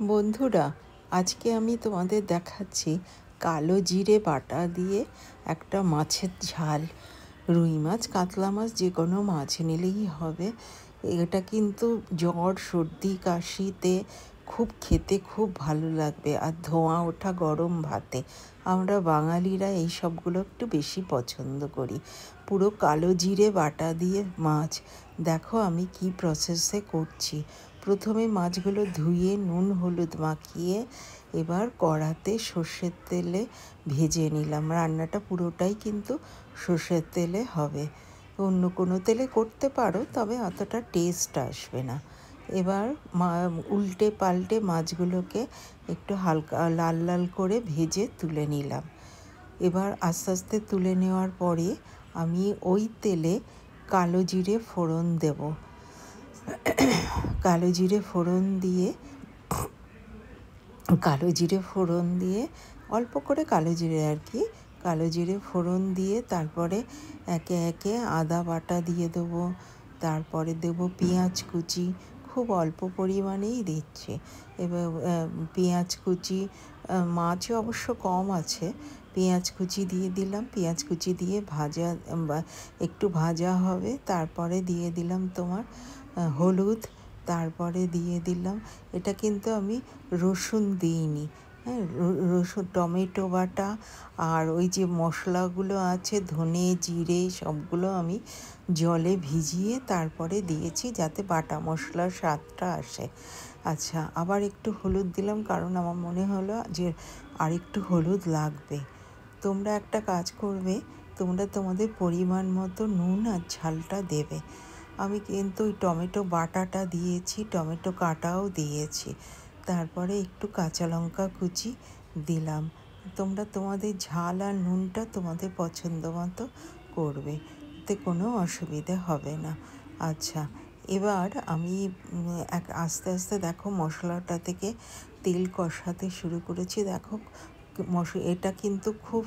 বন্ধুরা, আজকে আমি তোমাদের দেখাচ্ছি কালো জিরে বাটা দিয়ে একটা মাছের ঝাল। রুই মাছ, কাতলা মাছ, যে কোনো মাছ নিলেই হবে। এটা কিন্তু জ্বর, সর্দি, কাশিতে খেতে খুব ভালো লাগবে, আর ধোঁয়া ওঠা গরম ভাতে। আমরা বাঙালিরা এই সবগুলো একটু বেশি পছন্দ করি। পুরো কালো জিরে বাটা দিয়ে মাছ। দেখো আমি কি প্রসেসে করছি। প্রথমে মাছগুলো ধুয়ে নুন হলুদ মাখিয়ে এবার কড়াতে সর্ষের তেলে ভেজে নিলাম। রান্নাটা পুরোটাই কিন্তু সর্ষের তেলে হবে। অন্য কোনো তেলে করতে পারো, তবে অতটা টেস্ট আসবে না। এবার উল্টে পাল্টে মাছগুলোকে একটু হালকা লাল লাল করে ভেজে তুলে নিলাম। এবার আস্তে আস্তে তুলে নেওয়ার পরে আমি ওই তেলে কালো জিরে ফোড়ন দেব। কালো জিরে ফোড়ন দিয়ে অল্প করে কালো জিরে আর কি, কালো জিরে ফোড়ন দিয়ে তারপরে একে একে আদা বাটা দিয়ে দেবো। তারপরে দেবো পেঁয়াজ কুচি, খুব অল্প পরিমাণেই দিচ্ছি। এবার পেঁয়াজ কুচি, মাছও অবশ্য কম আছে। পেঁয়াজ কুচি দিয়ে দিলাম, পেঁয়াজ কুচি দিয়ে একটু ভাজা হবে। তারপরে দিয়ে দিলাম তোমার হলুদ, তারপরে দিয়ে দিলাম, এটা কিন্তু আমি রসুন দিইনি, হ্যাঁ, রসুন, টমেটো বাটা আর ওই যে মশলাগুলো আছে ধনে জিরে সবগুলো আমি জলে ভিজিয়ে তারপরে দিয়েছি, যাতে বাটা মশলার স্বাদটা আসে। আচ্ছা, আবার একটু হলুদ দিলাম, কারণ আমার মনে হলো যে আর একটু হলুদ লাগবে। তোমরা একটা কাজ করবে, তোমরা তোমাদের পরিমাণ মতো নুন আর ঝালটা দেবে। আমি কিন্তু ওই টমেটো বাটাটা দিয়েছি, টমেটো কাটাও দিয়েছি। তারপরে একটু কাঁচা লঙ্কা কুচি দিলাম। তোমরা তোমাদের ঝাল আর নুনটা তোমাদের পছন্দ মতো করবে, এতে কোনো অসুবিধে হবে না। আচ্ছা, এবার আমি আস্তে আস্তে দেখো মশলাটা থেকে তেল কষাতে শুরু করেছি। দেখো এটা কিন্তু খুব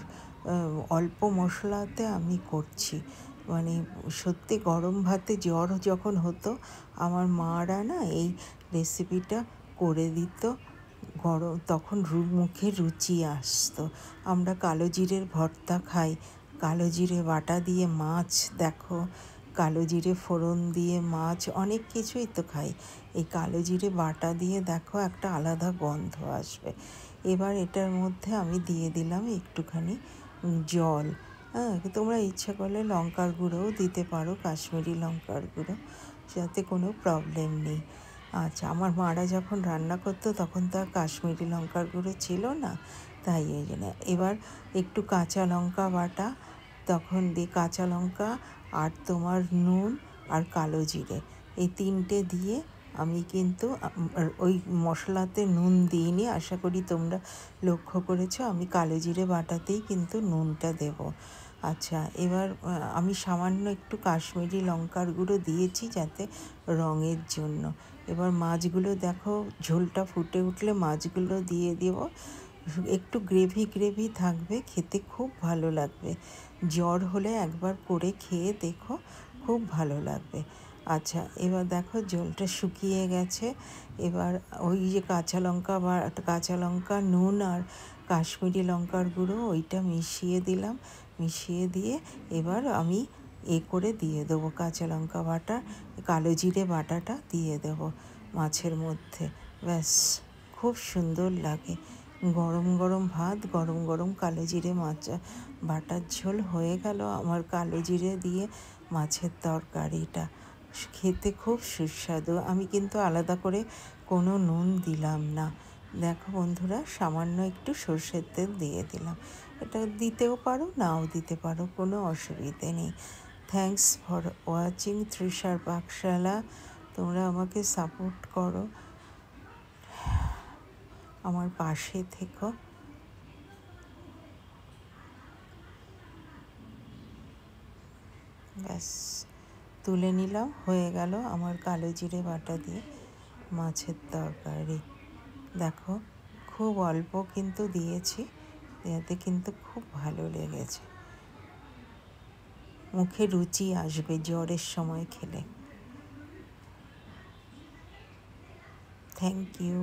অল্প মশলাতে আমি করছি। মানে সত্যি গরম ভাতে জ্বর যখন হতো, আমার মারা না এই রেসিপিটা করে দিত। তখন মুখে রুচি আসতো। আমরা কালো জিরের ভর্তা খাই, কালো জিরে বাটা দিয়ে মাছ, দেখো কালো জিরে ফোড়ন দিয়ে মাছ, অনেক কিছুই তো খাই। এই কালো জিরে বাটা দিয়ে দেখো একটা আলাদা গন্ধ আসবে। এবার এটার মধ্যে আমি দিয়ে দিলাম একটুখানি জল। হ্যাঁ, তোমরা ইচ্ছা করলে লঙ্কার গুঁড়োও দিতে পারো, কাশ্মীরি লঙ্কার গুঁড়ো, যাতে কোনো প্রবলেম নেই। আচ্ছা, আমার মারা যখন রান্না করতো তখন তো আর কাশ্মীরি লঙ্কার গুঁড়ো ছিল না, তাই এই জন্য। এবার একটু কাঁচা লঙ্কা বাটা, তখন দিয়ে কাঁচা লঙ্কা আর তোমার নুন আর কালো জিরে, এই তিনটে দিয়ে আমি কিন্তু ওই মশলাতে নুন দিইনি, আশা করি তোমরা লক্ষ্য করেছো। আমি কালো জিরে বাটাতেই কিন্তু নুনটা দেব। আচ্ছা, এবার আমি সামান্য একটু কাশ্মীরি লঙ্কার গুঁড়ো দিয়েছি যাতে রঙের জন্য। এবার মাছগুলো দেখো, ঝোলটা ফুটে উঠলে মাছগুলো দিয়ে দেব। একটু গ্রেভি গ্রেভি থাকবে, খেতে খুব ভালো লাগবে। জ্বর হলে একবার করে খেয়ে দেখো, খুব ভালো লাগবে। আচ্ছা, এবার দেখো ঝোলটা শুকিয়ে গেছে। এবার ওই যে কাঁচা লঙ্কা নুন আর কাশ্মীরি লঙ্কার গুঁড়ো ওইটা মিশিয়ে দিলাম। মিশিয়ে দিয়ে এবার আমি করে দিয়ে দেবো কাঁচা লঙ্কা বাটা, কালো জিরে বাটাটা দিয়ে দেবো মাছের মধ্যে। ব্যাস, খুব সুন্দর লাগে। গরম গরম ভাত, গরম গরম কালো জিরে মাছ বাটার ঝোল হয়ে গেল আমার কালো জিরে দিয়ে মাছের তরকারিটা। খেতে খুব সুস্বাদু। আমি কিন্তু আলাদা করে কোনো নুন দিলাম না। দেখো বন্ধুরা, সামান্য একটু সর্ষের তেল দিয়ে দিলাম। এটা দিতেও পারো, নাও দিতে পারো, কোনো অসুবিধে নেই। থ্যাঙ্কস ফর ওয়াচিং তৃষার পাকশালা। তোমরা আমাকে সাপোর্ট করো, আমার পাশে থেকো। ব্যাস, তুলে নিলাম, হয়ে গেল আমার কালো জিরে বাটা দিয়ে মাছের তরকারি। দেখো, খুব অল্প কিন্তু দিয়েছি, এতে কিন্তু খুব ভালো লেগেছে। মুখে রুচি আসবে জ্বরের সময় খেলে। Thank you.